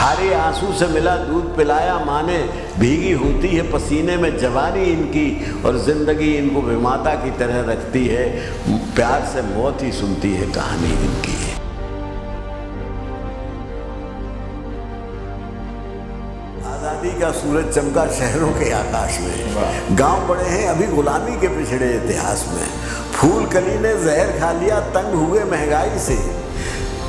खारे आंसू से मिला दूध पिलाया माँ ने, भीगी होती है पसीने में जवानी इनकी, और ज़िंदगी इनको विमाता की तरह रखती है, प्यार से मौत ही सुनती है कहानी इनकी। आज़ादी का सूरज चमका शहरों के आकाश में, गांव पड़े हैं अभी गुलामी के पिछड़े इतिहास में, फूल कली ने जहर खा लिया तंग हुए महंगाई से।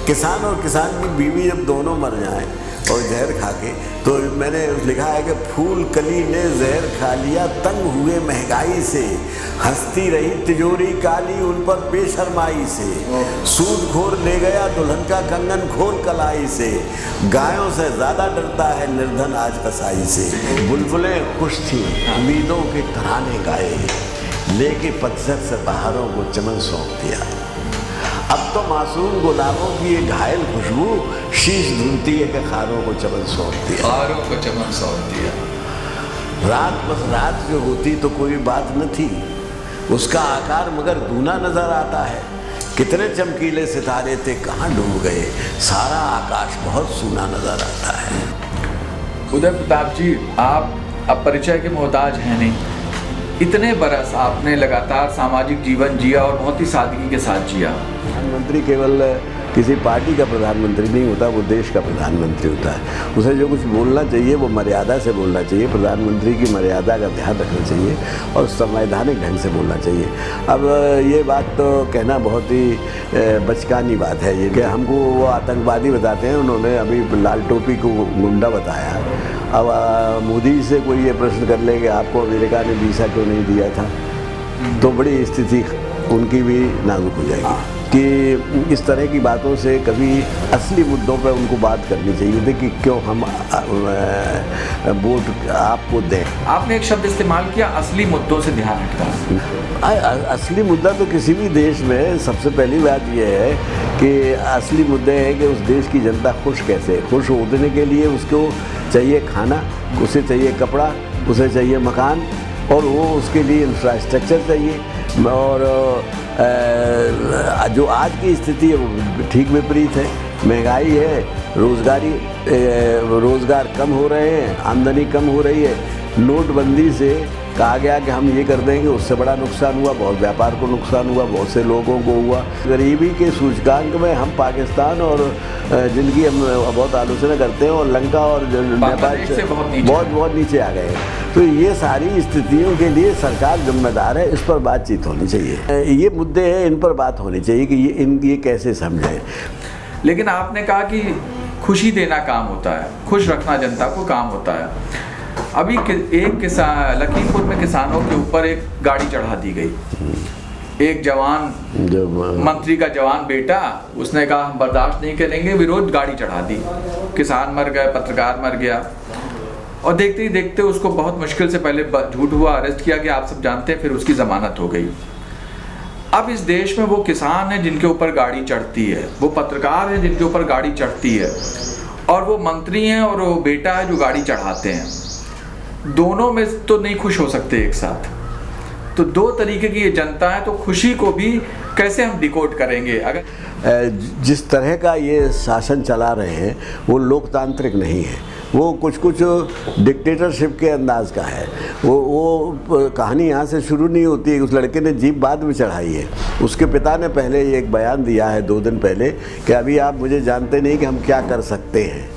किसान और किसान की बीवी जब दोनों मर जाएं और जहर खा के, तो मैंने लिखा है कि फूल कली ने जहर खा लिया तंग हुए महंगाई से, हंसती रही तिजोरी काली उन पर बेशर्माई से, सूदखोर ले गया दुल्हन का कंगन खोल कलाई से, गायों से ज़्यादा डरता है निर्धन आज कसाई से। बुलबुलें खुश थीं उम्मीदों के तराने गाए, लेके पतझड़ से बहारों को चमन सौंप दिया। अब तो मासूम गुलाबों की ये घायल खुशबू शीश धुनती है कि खारों को चमन सौंप दिया। खारों को चमन सौंप दिया। रात बस रात जो होती तो कोई बात न थी, उसका आकार मगर दूना नजर आता है। कितने चमकीले सितारे थे कहाँ डूब गए, सारा आकाश बहुत सूना नजर आता है। उदय प्रताप जी, आप अब परिचय के मोहताज हैं नहीं। इतने बरस आपने लगातार सामाजिक जीवन जिया और बहुत ही सादगी के साथ जिया। प्रधानमंत्री केवल किसी पार्टी का प्रधानमंत्री नहीं होता, वो देश का प्रधानमंत्री होता है। उसे जो कुछ बोलना चाहिए वो मर्यादा से बोलना चाहिए, प्रधानमंत्री की मर्यादा का ध्यान रखना चाहिए और संवैधानिक ढंग से बोलना चाहिए। अब ये बात तो कहना बहुत ही बचकानी बात है ये कि हमको वो आतंकवादी बताते हैं, उन्होंने अभी लाल टोपी को गुंडा बताया। अब मोदी से कोई ये प्रश्न कर ले कि आपको अमेरिका ने वीज़ा क्यों नहीं दिया था, तो बड़ी स्थिति उनकी भी नाजुक हो जाएगी। कि इस तरह की बातों से कभी असली मुद्दों पर उनको बात करनी चाहिए थी कि क्यों हम वोट आपको दें। आपने एक शब्द इस्तेमाल किया, असली मुद्दों से ध्यान हटका। असली मुद्दा तो किसी भी देश में सबसे पहली बात यह है कि असली मुद्दे है कि उस देश की जनता खुश कैसे है। खुश होने के लिए उसको चाहिए खाना, उसे चाहिए कपड़ा, उसे चाहिए मकान, और वो उसके लिए इंफ्रास्ट्रक्चर चाहिए। और जो आज की स्थिति है वो ठीक विपरीत है। महंगाई है, रोज़गार कम हो रहे हैं, आमदनी कम हो रही है। नोटबंदी से कहा गया कि हम ये कर देंगे, उससे बड़ा नुकसान हुआ, बहुत व्यापार को नुकसान हुआ, बहुत से लोगों को हुआ। गरीबी के सूचकांक में हम पाकिस्तान और जिनकी हम बहुत आलोचना करते हैं, और लंका और नेपाल से बहुत नीचे आ गए। तो ये सारी स्थितियों के लिए सरकार जिम्मेदार है, इस पर बातचीत होनी चाहिए। ये मुद्दे हैं, इन पर बात होनी चाहिए कि ये कैसे समझें। लेकिन आपने कहा कि खुशी देना काम होता है, खुश रखना जनता को काम होता है। अभी एक किसान लखीमपुर में किसानों के ऊपर एक गाड़ी चढ़ा दी गई। एक जवान, मंत्री का जवान बेटा, उसने कहा हम बर्दाश्त नहीं करेंगे, विरोध गाड़ी चढ़ा दी। किसान मर गए, पत्रकार मर गया, और देखते ही देखते उसको बहुत मुश्किल से पहले झूठ हुआ, अरेस्ट किया गया, आप सब जानते हैं, फिर उसकी जमानत हो गई। अब इस देश में वो किसान है जिनके ऊपर गाड़ी चढ़ती है, वो पत्रकार है जिनके ऊपर गाड़ी चढ़ती है, और वो मंत्री हैं और वो बेटा है जो गाड़ी चढ़ाते हैं। दोनों में तो नहीं खुश हो सकते एक साथ। तो दो तरीके की ये जनता है, तो खुशी को भी कैसे हम डिकोड करेंगे? अगर जिस तरह का ये शासन चला रहे हैं वो लोकतांत्रिक नहीं है, वो कुछ डिक्टेटरशिप के अंदाज का है। वो कहानी यहाँ से शुरू नहीं होती है। उस लड़के ने जीप बाद में चढ़ाई है। उसके पिता ने पहले एक बयान दिया है 2 दिन पहले कि अभी आप मुझे जानते नहीं कि हम क्या कर सकते हैं।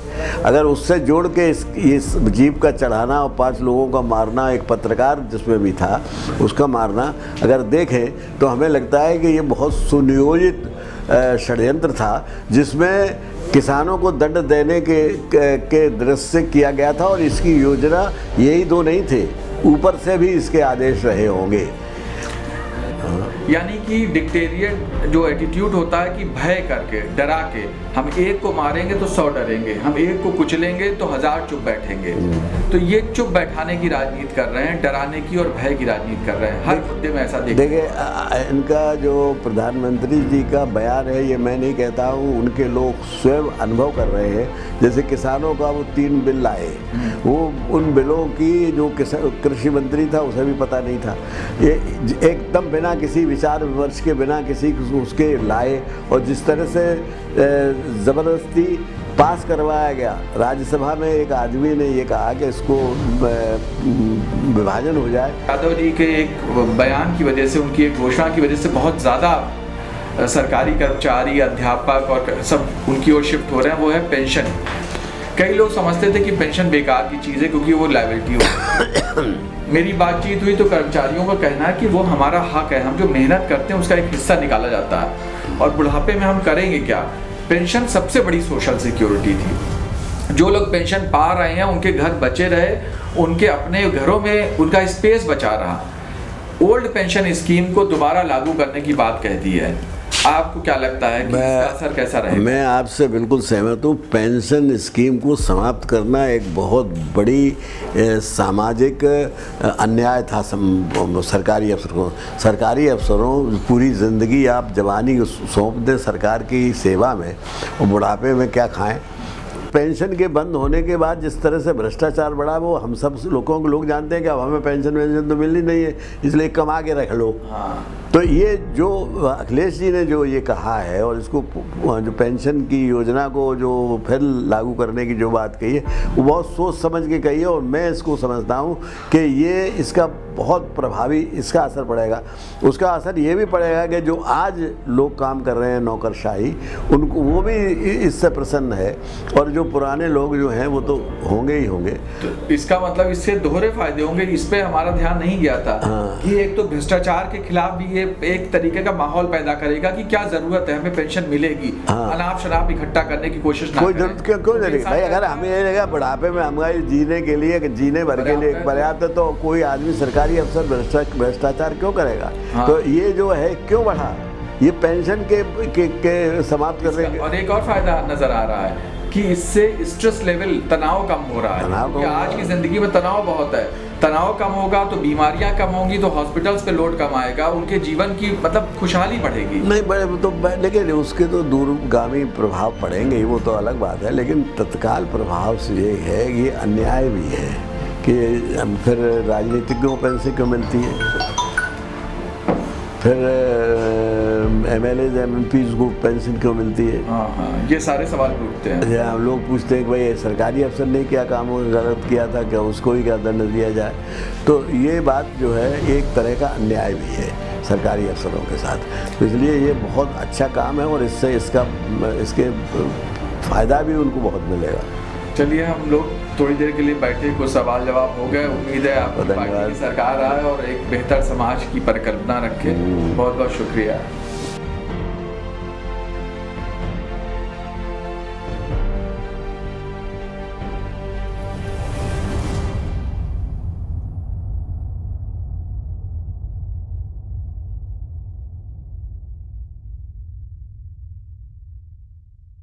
अगर उससे जोड़ के इस जीप का चढ़ाना और 5 लोगों का मारना, एक पत्रकार जिसमें भी था उसका मारना, अगर देखें तो हमें लगता है कि ये बहुत सुनियोजित षड्यंत्र था, जिसमें किसानों को दंड देने के दृष्टि से किया गया था। और इसकी योजना यही 2 नहीं थे, ऊपर से भी इसके आदेश रहे होंगे। यानी कि डिक्टेरियन जो एटीट्यूड होता है कि भय करके, डरा के, हम एक को मारेंगे तो 100 डरेंगे, हम एक को कुचलेंगे तो 1000 चुप बैठेंगे। तो ये चुप बैठाने की राजनीति कर रहे हैं, डराने की और भय की राजनीति कर रहे हैं। हर मुद्दे में ऐसा देखिए, इनका जो प्रधानमंत्री जी का बयान है, ये मैं नहीं कहता हूँ, उनके लोग स्वयं अनुभव कर रहे हैं। जैसे किसानों का वो 3 बिल लाए, वो उन बिलों की जो कृषि मंत्री था उसे भी पता नहीं था। ये एकदम बिना किसी विचार विमर्श के, बिना किसी उसके लाए, और जिस तरह से ज़बरदस्ती पास करवाया गया। राज्यसभा में एक आदमी ने ये कहा कि इसको विभाजन हो जाए। यादव जी के एक बयान की वजह से, उनकी एक घोषणा की वजह से बहुत ज़्यादा सरकारी कर्मचारी, अध्यापक और सब उनकी ओर शिफ्ट हो रहे हैं। वो है पेंशन। कई लोग समझते थे कि पेंशन बेकार की चीज़ है क्योंकि वो लायबिलिटी हो। मेरी बातचीत हुई तो कर्मचारियों का कहना है कि वो हमारा हक है, हम जो मेहनत करते हैं उसका एक हिस्सा निकाला जाता है और बुढ़ापे में हम करेंगे क्या। पेंशन सबसे बड़ी सोशल सिक्योरिटी थी। जो लोग पेंशन पा रहे हैं उनके घर बचे रहे, उनके अपने घरों में उनका स्पेस बचा रहा। ओल्ड पेंशन स्कीम को दोबारा लागू करने की बात कहती है। आपको क्या लगता है कि इसका असर कैसा रहेगा? मैं आपसे बिल्कुल सहमत हूँ। पेंशन स्कीम को समाप्त करना एक बहुत बड़ी सामाजिक अन्याय था सरकारी अफसरों पूरी ज़िंदगी आप जवानी सौंप दें सरकार की सेवा में और बुढ़ापे में क्या खाएं। पेंशन के बंद होने के बाद जिस तरह से भ्रष्टाचार बढ़ा वो हम सब लोग जानते हैं कि अब हमें पेंशन तो मिलनी नहीं है, इसलिए कमा के रख लो। हाँ। तो ये जो अखिलेश जी ने जो ये कहा है और इसको जो पेंशन की योजना को जो फिर लागू करने की जो बात कही है वो बहुत सोच समझ के कही है और मैं इसको समझता हूँ कि ये इसका बहुत प्रभावी इसका असर पड़ेगा। उसका असर ये भी पड़ेगा कि जो आज लोग काम कर रहे हैं नौकरशाही, उनको वो भी इससे प्रसन्न है और जो पुराने लोग जो हैं वो तो होंगे ही होंगे। तो इसका मतलब इससे दोहरे फायदे होंगे। इस पे हमारा ध्यान नहीं गया था। हाँ। कि एक तो भ्रष्टाचार के खिलाफ भी ये एक तरीके का माहौल पैदा करेगा कि क्या जरूरत है, हमें पेंशन मिलेगी। हाँ। अनाप शराब इकट्ठा करने की कोशिश ना कोई करें। जरूरत क्यों नहीं भाई। अगर हमें ये लगा बुढ़ापे में हमारे जीने के लिए जीने भर के लिए पर्याप्त है तो कोई आदमी सरकारी अफसर भ्रष्टाचार क्यों करेगा? हाँ। तो ये जो है क्यों बढ़ा, ये पेंशन के समाप्त करने के। और एक और फायदा नजर आ रहा है कि इससे स्ट्रेस लेवल, तनाव कम हो रहा है। क्योंकि आज की जिंदगी में तनाव बहुत है। तनाव कम होगा तो बीमारियां कम होंगी, तो हॉस्पिटल्स पे लोड कम आएगा, उनके जीवन की मतलब खुशहाली बढ़ेगी। नहीं बड़े तो लेकिन उसके तो दूरगामी प्रभाव पड़ेंगे ही, वो तो अलग बात है। लेकिन तत्काल प्रभाव से ये है, ये अन्याय भी है कि फिर राजनीतिज्ञों को पेंशन क्यों मिलती है, फिर MLAs MPs को पेंशन क्यों मिलती है। हाँ, ये सारे सवाल पूछते हैं। हम लोग पूछते हैं कि भाई सरकारी अफसर ने क्या काम गलत किया था, क्या उसको ही क्या दंड दिया जाए। तो ये बात जो है एक तरह का अन्याय भी है सरकारी अफसरों के साथ। तो इसलिए ये बहुत अच्छा काम है और इससे इसके फ़ायदा भी उनको बहुत मिलेगा। चलिए हम लोग थोड़ी देर के लिए बैठे, कुछ सवाल जवाब हो गए। उम्मीद है आपकी पार्टी की सरकार आए और एक बेहतर समाज की परिकल्पना रखे। बहुत बहुत शुक्रिया।